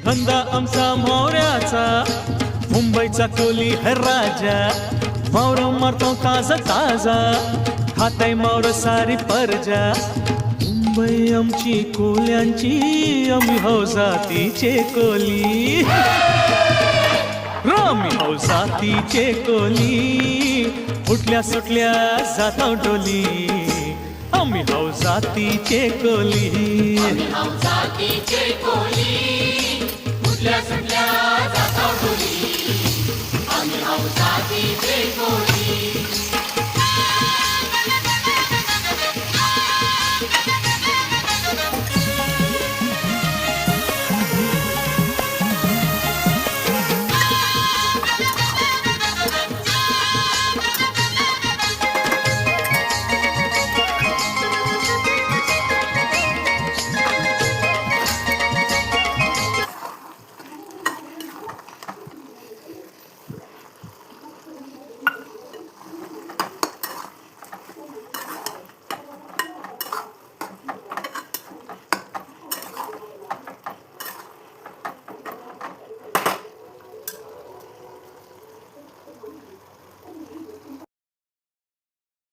धंदा आमचा मोऱ्याचा, मुंबईचा कोली है राजा, मावर मारतो ताजा ताजा, खाताय मावर सारी परजा. मुंबई आमची कोल्यांची, आम्ही हो जातीचे कोली, आम्ही हो जातीचे कोली, उठल्या सुटल्या जाता डोली, आम्ही हो जातीचे कोली. आम्ही जातीचे कोली, उठल्या सुटल्या